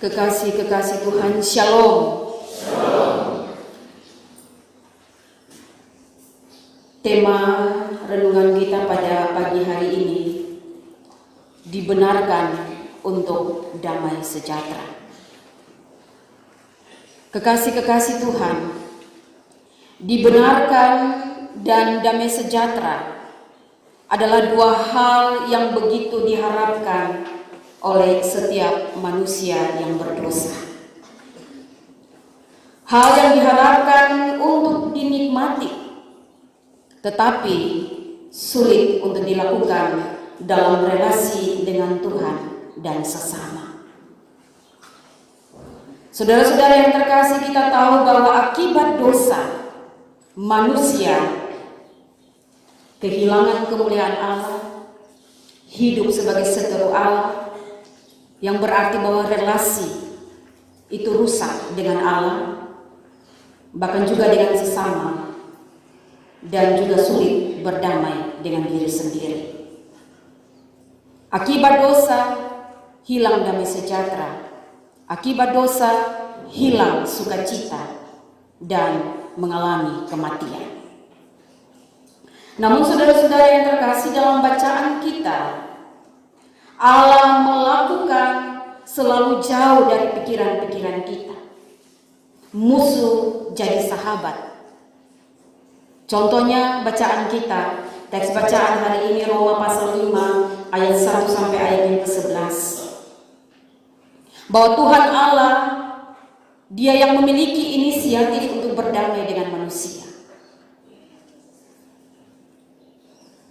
Kekasih-kekasih Tuhan, Shalom. Tema renungan kita pada pagi hari ini, dibenarkan untuk damai sejahtera. Kekasih-kekasih Tuhan, dibenarkan dan damai sejahtera adalah dua hal yang begitu diharapkan oleh setiap manusia yang berdosa. Hal yang diharapkan untuk dinikmati, tetapi sulit untuk dilakukan dalam relasi dengan Tuhan dan sesama. Saudara-saudara yang terkasih, kita tahu bahwa akibat dosa manusia kehilangan kemuliaan Allah, hidup sebagai seteru Allah, yang berarti bahwa relasi itu rusak dengan Allah, bahkan juga dengan sesama, dan juga sulit berdamai dengan diri sendiri. Akibat dosa hilang damai sejahtera, akibat dosa hilang sukacita dan mengalami kematian. Namun saudara-saudara yang terkasih, dalam bacaan kita, Allah melakukan selalu jauh dari pikiran-pikiran kita. Musuh jadi sahabat. Contohnya bacaan kita, teks bacaan hari ini Roma pasal 5 ayat 1 sampai ayat yang ke-11. Bahwa Tuhan Allah, Dia yang memiliki inisiatif untuk berdamai dengan manusia.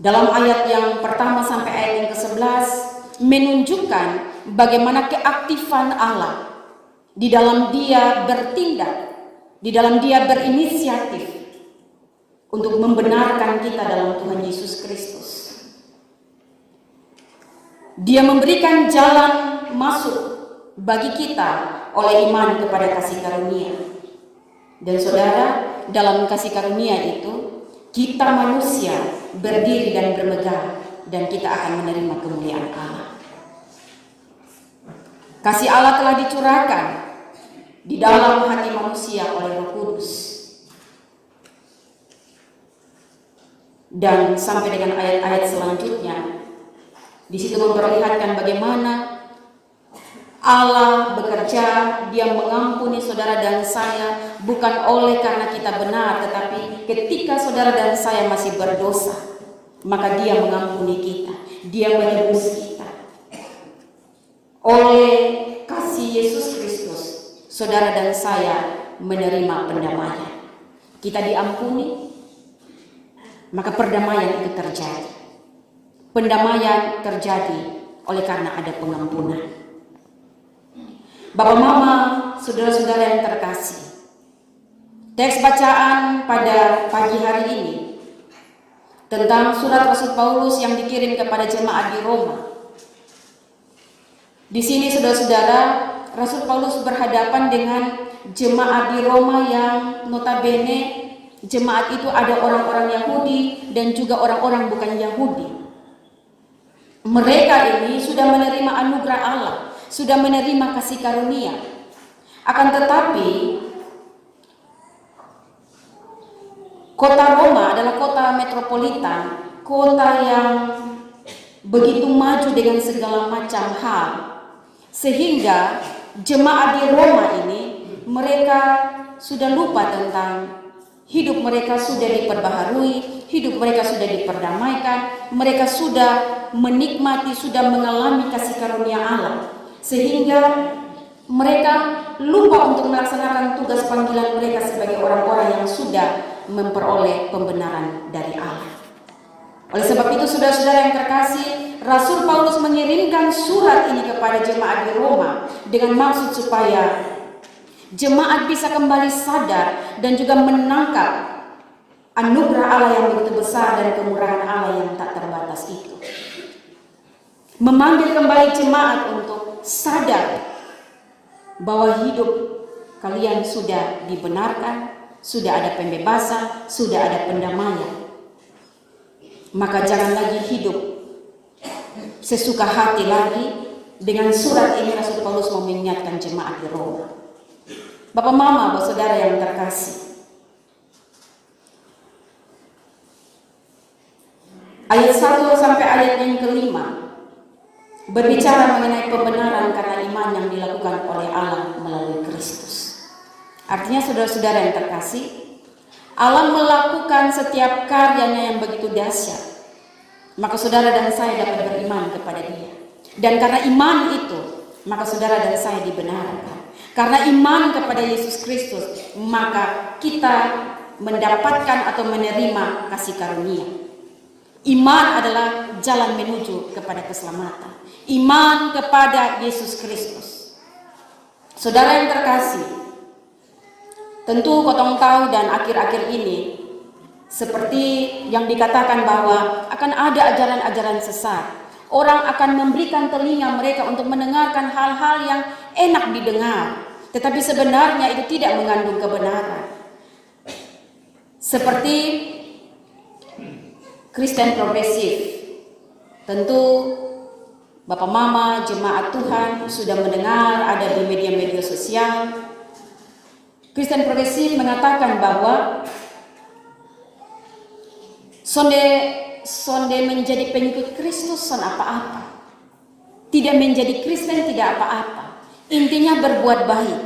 Dalam ayat yang pertama sampai ayat yang ke-11 menunjukkan bagaimana keaktifan Allah di dalam Dia bertindak, di dalam Dia berinisiatif untuk membenarkan kita dalam Tuhan Yesus Kristus. Dia memberikan jalan masuk bagi kita oleh iman kepada kasih karunia. Dan saudara, dalam kasih karunia itu kita manusia berdiri dan bermegah, dan kita akan menerima kemuliaan Allah. Kasih Allah telah dicurahkan di dalam hati manusia oleh Roh Kudus. Dan sampai dengan ayat-ayat selanjutnya, di situ memperlihatkan bagaimana Allah bekerja. Dia mengampuni saudara dan saya bukan oleh karena kita benar, tetapi ketika saudara dan saya masih berdosa, maka Dia mengampuni kita, Dia menebus kita. Oleh kasih Yesus Kristus, saudara dan saya menerima pendamaian. Kita diampuni, maka perdamaian itu terjadi. Pendamaian terjadi oleh karena ada pengampunan. Bapak Mama, saudara-saudara yang terkasih, teks bacaan pada pagi hari ini tentang surat Rasul Paulus yang dikirim kepada jemaat di Roma. Di sini saudara-saudara, Rasul Paulus berhadapan dengan jemaat di Roma yang notabene jemaat itu ada orang-orang Yahudi dan juga orang-orang bukan Yahudi. Mereka ini sudah menerima anugerah Allah, sudah menerima kasih karunia. Akan tetapi kota Roma adalah kota metropolitan, kota yang begitu maju dengan segala macam hal, sehingga jemaat di Roma ini mereka sudah lupa tentang hidup mereka sudah diperbaharui, hidup mereka sudah diperdamaikan, mereka sudah menikmati, sudah mengalami kasih karunia Allah, sehingga mereka lupa untuk melaksanakan tugas panggilan mereka sebagai orang-orang yang sudah memperoleh pembenaran dari Allah. Oleh sebab itu, saudara-saudara yang terkasih, Rasul Paulus mengirimkan surat ini kepada jemaat di Roma dengan maksud supaya jemaat bisa kembali sadar dan juga menangkap anugerah Allah yang begitu besar dan kemurahan Allah yang tak terbatas itu. Memanggil kembali jemaat untuk sadar bahwa hidup kalian sudah dibenarkan, sudah ada pembebasan, sudah ada pendamaian. Maka jangan lagi hidup sesuka hati lagi. Dengan surat ini Rasul Paulus mau mengingatkan jemaat di Roma. Bapak Mama, Bapak Saudara yang terkasih, ayat 1 sampai ayat yang kelima berbicara mengenai pembenaran karena iman yang dilakukan oleh Allah melalui Kristus. Artinya saudara-saudara yang terkasih, Allah melakukan setiap karyanya yang begitu dahsyat, maka saudara dan saya dapat beriman kepada Dia. Dan karena iman itu, maka saudara dan saya dibenarkan. Karena iman kepada Yesus Kristus, maka kita mendapatkan atau menerima kasih karunia. Iman adalah jalan menuju kepada keselamatan. Iman kepada Yesus Kristus. Saudara yang terkasih, tentu kotong tahu dan akhir-akhir ini seperti yang dikatakan bahwa akan ada ajaran-ajaran sesat. Orang akan memberikan telinga mereka untuk mendengarkan hal-hal yang enak didengar, tetapi sebenarnya itu tidak mengandung kebenaran. Seperti Kristen progresif. Tentu Bapak Mama, jemaat Tuhan sudah mendengar ada di media-media sosial. Kristen progresif mengatakan bahwa sonde menjadi pengikut Kristus son apa-apa. Tidak menjadi Kristen tidak apa-apa. Intinya berbuat baik.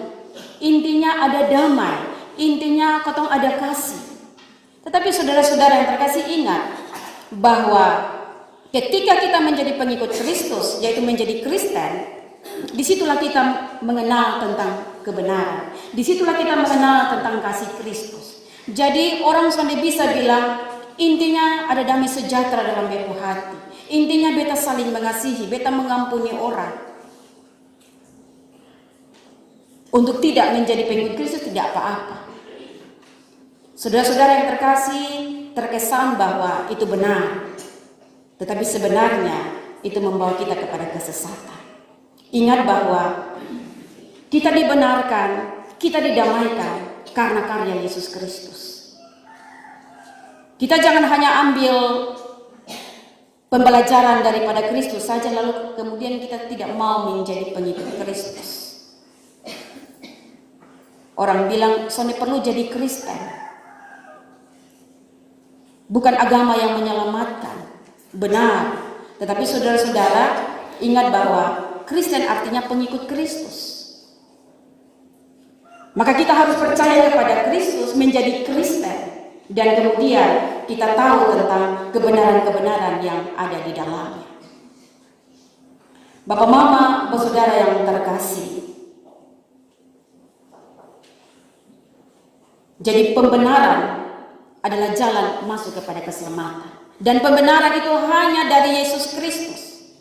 Intinya ada damai. Intinya kotong ada kasih. Tetapi saudara-saudara yang terkasih, ingat bahwa ketika kita menjadi pengikut Kristus, yaitu menjadi Kristen, disitulah kita mengenal tentang kebenaran. Disitulah kita mengenal tentang kasih Kristus. Jadi orang sonde bisa bilang, intinya ada damai sejahtera dalam bepu hati. Intinya beta saling mengasihi, beta mengampuni orang. Untuk tidak menjadi pengikut Kristus tidak apa-apa. Saudara-saudara yang terkasih, terkesan bahwa itu benar. Tetapi sebenarnya itu membawa kita kepada kesesatan. Ingat bahwa kita dibenarkan, kita didamaikan karena karya Yesus Kristus. Kita jangan hanya ambil pembelajaran daripada Kristus saja lalu kemudian kita tidak mau menjadi pengikut Kristus. Orang bilang, "Sonde perlu jadi Kristen." Bukan agama yang menyelamatkan. Benar. Tetapi saudara-saudara, ingat bahwa Kristen artinya pengikut Kristus. Maka kita harus percaya kepada Kristus, menjadi Kristen. Dan kemudian kita tahu tentang kebenaran-kebenaran yang ada di dalamnya. Bapak Mama, Bapak Saudara yang terkasih, jadi pembenaran adalah jalan masuk kepada keselamatan. Dan pembenaran itu hanya dari Yesus Kristus.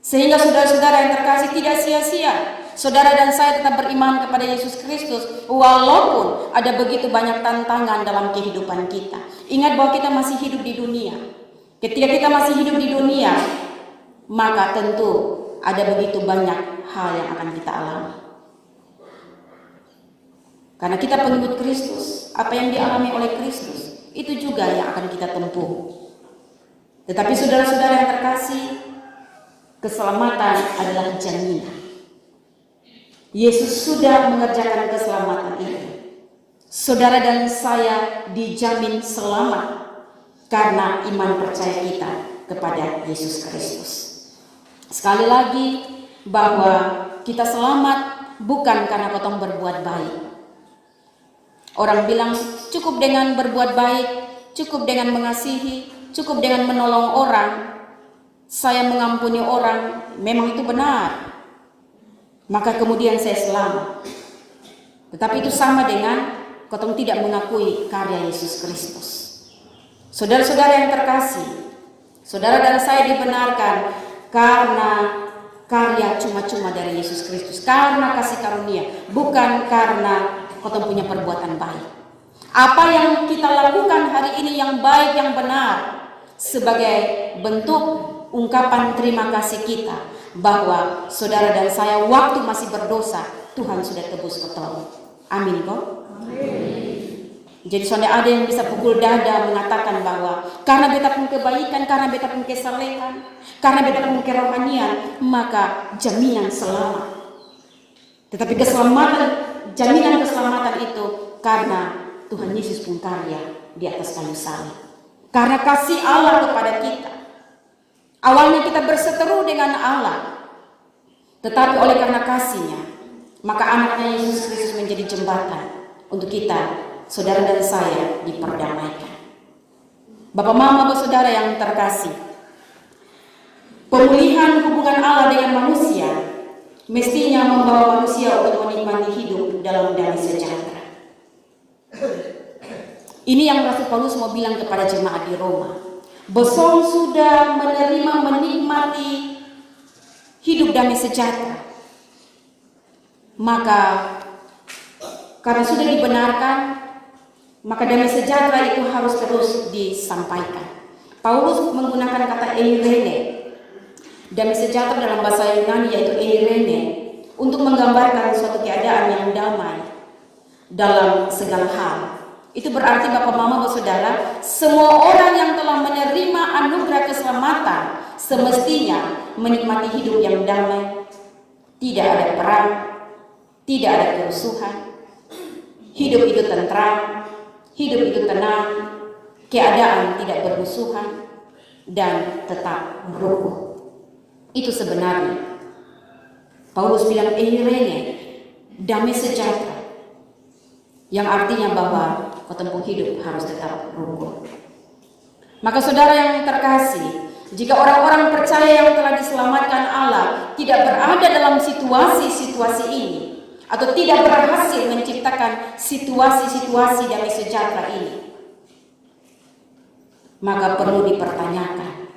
Sehingga saudara-saudara yang terkasih tidak sia-sia. Saudara dan saya tetap beriman kepada Yesus Kristus walaupun ada begitu banyak tantangan dalam kehidupan kita. Ingat bahwa kita masih hidup di dunia. Ketika kita masih hidup di dunia, maka tentu ada begitu banyak hal yang akan kita alami. Karena kita pengikut Kristus, apa yang dialami oleh Kristus, itu juga yang akan kita tempuh. Tetapi saudara-saudara yang terkasih, keselamatan adalah jaminan. Yesus sudah mengerjakan keselamatan itu. Saudara dan saya dijamin selamat karena iman percaya kita kepada Yesus Kristus. Sekali lagi, bahwa kita selamat bukan karena kita berbuat baik. Orang bilang cukup dengan berbuat baik, cukup dengan mengasihi, cukup dengan menolong orang, saya mengampuni orang, memang itu benar. Maka kemudian saya selamat. Tetapi itu sama dengan kita tidak mengakui karya Yesus Kristus. Saudara-saudara yang terkasih, saudara dan saya dibenarkan karena karya cuma-cuma dari Yesus Kristus, karena kasih karunia, bukan karena kita punya perbuatan baik. Apa yang kita lakukan hari ini yang baik, yang benar, sebagai bentuk ungkapan terima kasih kita bahwa saudara dan saya waktu masih berdosa, Tuhan sudah tebus kita. Amin kok? Amin. Jadi soalnya ada yang bisa pukul dada mengatakan bahwa karena beta pun kebaikan, karena beta pun kesalehan, karena beta pun kerohanian, maka jaminan selamat. Tetapi keselamatan, jaminan keselamatan itu karena Tuhan Yesus pun karya di atas kayu salib. Karena kasih Allah kepada kita. Awalnya kita berseteru dengan Allah, tetapi oleh karena kasihnya, maka anaknya Yesus Kristus menjadi jembatan untuk kita, saudara dan saya, diperdamaikan. Bapak, mama, bapak, saudara yang terkasih, pemulihan hubungan Allah dengan manusia mestinya membawa manusia untuk menikmati hidup dalam damai sejahtera. Ini yang Rasul Paulus mau bilang kepada jemaat di Roma. Besong sudah menikmati hidup damai sejahtera, maka karena sudah dibenarkan, maka damai sejahtera itu harus terus disampaikan. Paulus menggunakan kata eirene. Damai sejahtera dalam bahasa Yunani yaitu eirene, untuk menggambarkan suatu keadaan yang damai dalam segala hal. Itu berarti Bapak, Mama, Bapak, Saudara, semua orang yang telah menerima anugerah keselamatan semestinya menikmati hidup yang damai. Tidak ada perang, tidak ada kerusuhan. Hidup itu tentram, hidup itu tenang, keadaan tidak bermusuhan, dan tetap rukun. Itu sebenarnya Paulus bilang eirene, damai sejahtera, yang artinya bahwa tempuh hidup harus tetap rukun. Maka saudara yang terkasih, jika orang-orang percaya yang telah diselamatkan Allah tidak berada dalam situasi-situasi ini, atau tidak berhasil menciptakan situasi-situasi damai sejahtera ini, maka perlu dipertanyakan,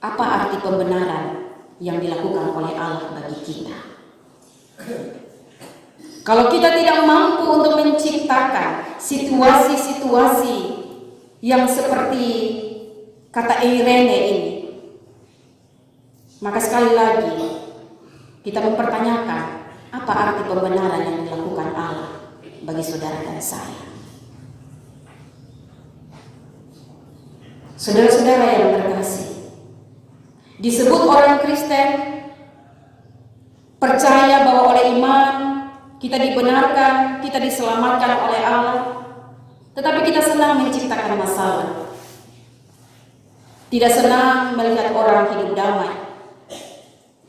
apa arti pembenaran yang dilakukan oleh Allah bagi kita? Kalau kita tidak mampu untuk menciptakan situasi-situasi yang seperti kata eirene ini, maka sekali lagi kita mempertanyakan, apa arti pembenaran yang dilakukan Allah bagi saudara dan saya? Saudara-saudara yang terkasih, disebut orang Kristen percaya bahwa oleh iman kita dibenarkan, kita diselamatkan oleh Allah, tetapi kita senang menciptakan masalah. Tidak senang melihat orang hidup damai,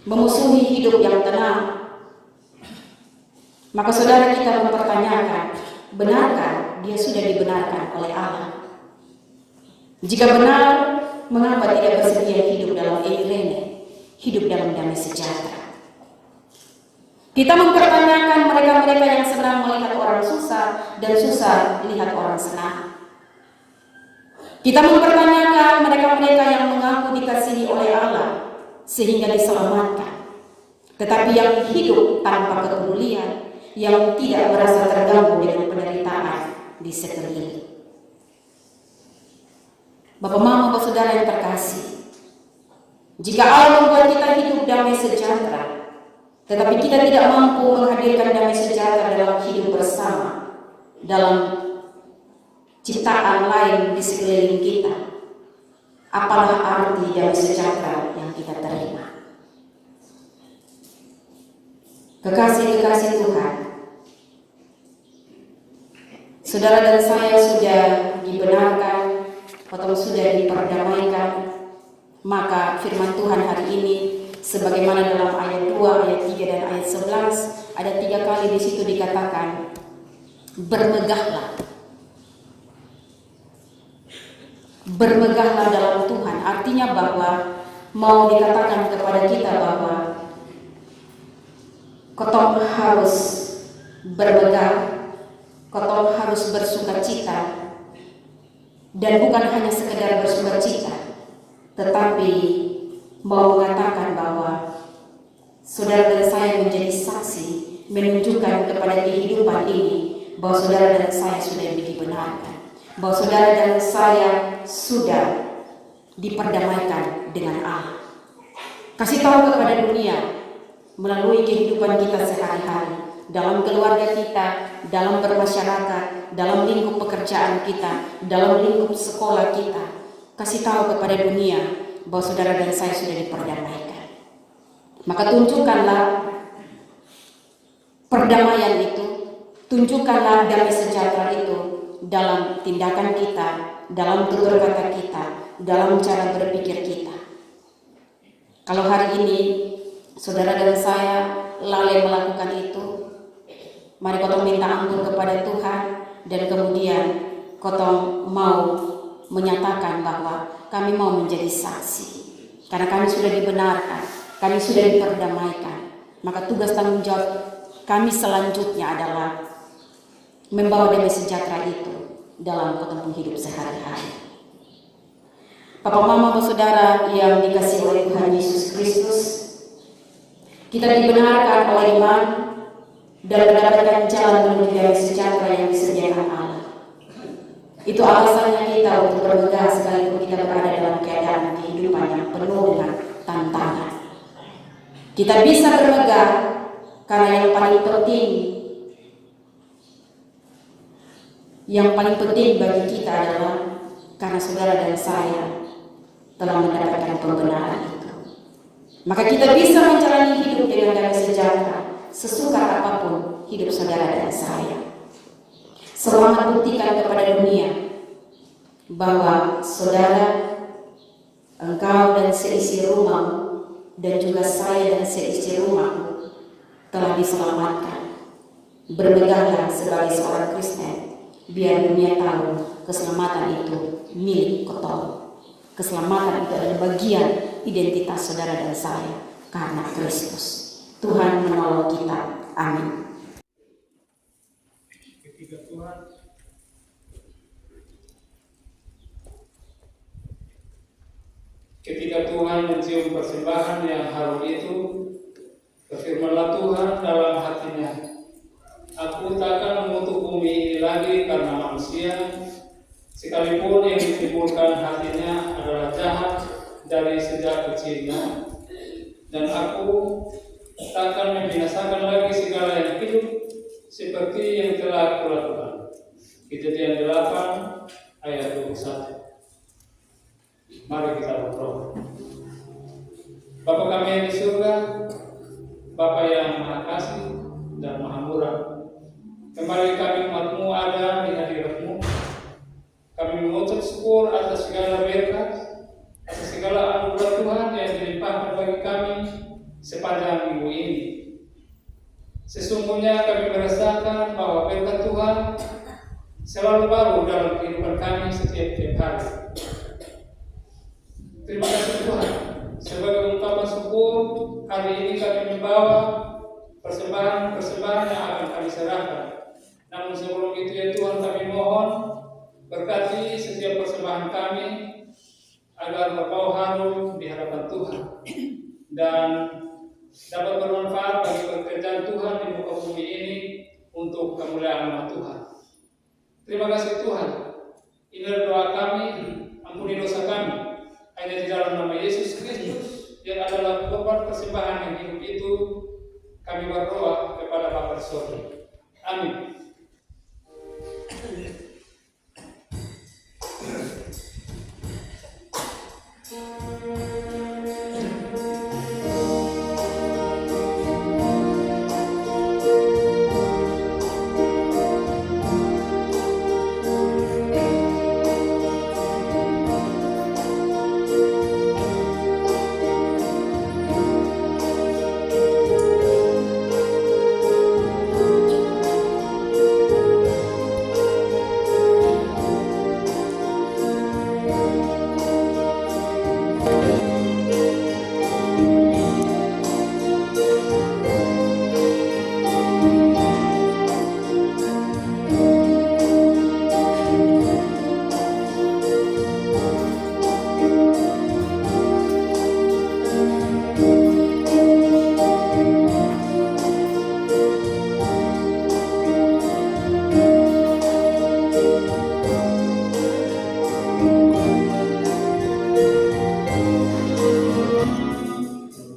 memusuhi hidup yang tenang. Maka saudara kita mempertanyakan, benarkah dia sudah dibenarkan oleh Allah? Jika benar, mengapa tidak bersedia hidup dalam eirene, hidup dalam damai sejahtera? Kita mempertanyakan mereka-mereka yang senang melihat orang susah dan susah melihat orang senang. Kita mempertanyakan mereka-mereka yang mengaku dikasihi oleh Allah sehingga diselamatkan, tetapi yang hidup tanpa kepedulian, yang tidak merasa terganggu dengan penderitaan di sekeliling. Bapak, Mama, Bapak, Saudara yang terkasih, jika Allah membuat kita hidup damai sejahtera, Tetapi kita tidak mampu menghadirkan damai sejahtera dalam hidup bersama, dalam ciptaan lain di sekeliling kita. Apalah arti damai sejahtera yang kita terima? Kekasih-kekasih Tuhan, saudara dan saya sudah dibenarkan atau sudah diperdamaikan, maka firman Tuhan hari ini sebagaimana dalam ayat 2, ayat 3 dan ayat 11 ada 3 kali di situ dikatakan bermegahlah. Bermegahlah dalam Tuhan, artinya bahwa mau dikatakan kepada kita bahwa kotong harus bermegah, kotong harus bersukacita, dan bukan hanya sekedar bersukacita, tetapi mau mengatakan bahwa saudara dan saya menjadi saksi, menunjukkan kepada kehidupan ini bahwa saudara dan saya sudah dibenarkan, bahwa saudara dan saya sudah diperdamaikan dengan Allah. Kasih tahu kepada dunia melalui kehidupan kita sehari-hari, dalam keluarga kita, dalam bermasyarakat, dalam lingkup pekerjaan kita, dalam lingkup sekolah kita. Kasih tahu kepada dunia bahwa saudara dan saya sudah diperdamaikan. Maka tunjukkanlah perdamaian itu, tunjukkanlah damai sejahtera itu dalam tindakan kita, dalam tutur kata kita, dalam cara berpikir kita. Kalau hari ini saudara dan saya lalai melakukan itu, mari kotong minta ampun kepada Tuhan, dan kemudian kotong mau menyatakan bahwa kami mau menjadi saksi, karena kami sudah dibenarkan, kami sudah diperdamaikan. Maka tugas tanggung jawab kami selanjutnya adalah membawa damai sejahtera itu dalam kotong hidup sehari-hari. Papa Mama saudara yang dikasihi oleh Tuhan Yesus Kristus, kita dibenarkan oleh iman dan mendapatkan jalan menuju damai sejahtera yang disediakan Allah. Itu alasannya kita untuk bermegah sekalipun kita berada dalam keadaan kehidupan yang penuh dengan tantangan. Kita bisa bermegah karena yang paling penting bagi kita adalah karena saudara dan saya telah mendapatkan pembenaran itu. Maka kita bisa menjalani hidup dengan damai sejahtera sesuka apapun hidup saudara dan saya. Selamat buktikan kepada dunia bahwa saudara, engkau dan seisi rumahmu, dan juga saya dan seisi rumahmu telah diselamatkan. Bermegahlah sebagai seorang Kristen, biar dunia tahu keselamatan itu milik kotong. Keselamatan itu adalah bagian identitas saudara dan saya karena Kristus. Tuhan menolong kita. Amin. Ketika Tuhan mencium persembahan yang harum itu, berfirmanlah Tuhan dalam hatinya, aku takkan mengutuk bumi ini lagi karena manusia, sekalipun yang ditimbulkan hatinya adalah jahat dari sejak kecilnya, dan aku takkan membinasakan lagi segala yang hidup seperti yang telah kulakukan. Kejadian 8 ayat 21. Mari kita berdoa. Bapa kami yang di surga, Bapa yang Maha Kasih dan Maha Murah, kembali kami umat-Mu ada di hadirat-Mu. Kami mengucap syukur atas segala berkat, atas segala anugerah Tuhan yang dilimpahkan bagi kami sepanjang minggu ini. Sesungguhnya kami merasakan bahwa berkat Tuhan selalu baru dalam kehidupan kami setiap hari. Terima kasih Tuhan. Sebagai ungkapan syukur, hari ini kami membawa persembahan-persembahan yang akan kami serahkan. Namun sebelum itu ya Tuhan, kami mohon berkati setiap persembahan kami agar berbau harum di hadapan Tuhan dan dapat bermanfaat bagi pekerjaan Tuhan di muka bumi ini untuk kemuliaan nama Tuhan. Terima kasih Tuhan. Inilah doa kami, ampuni dosa kami. Hanya di dalam nama Yesus Kristus yang adalah korban persembahan yang hidup itu, Kami berdoa kepada Bapa di surga. Amin.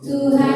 Tuhan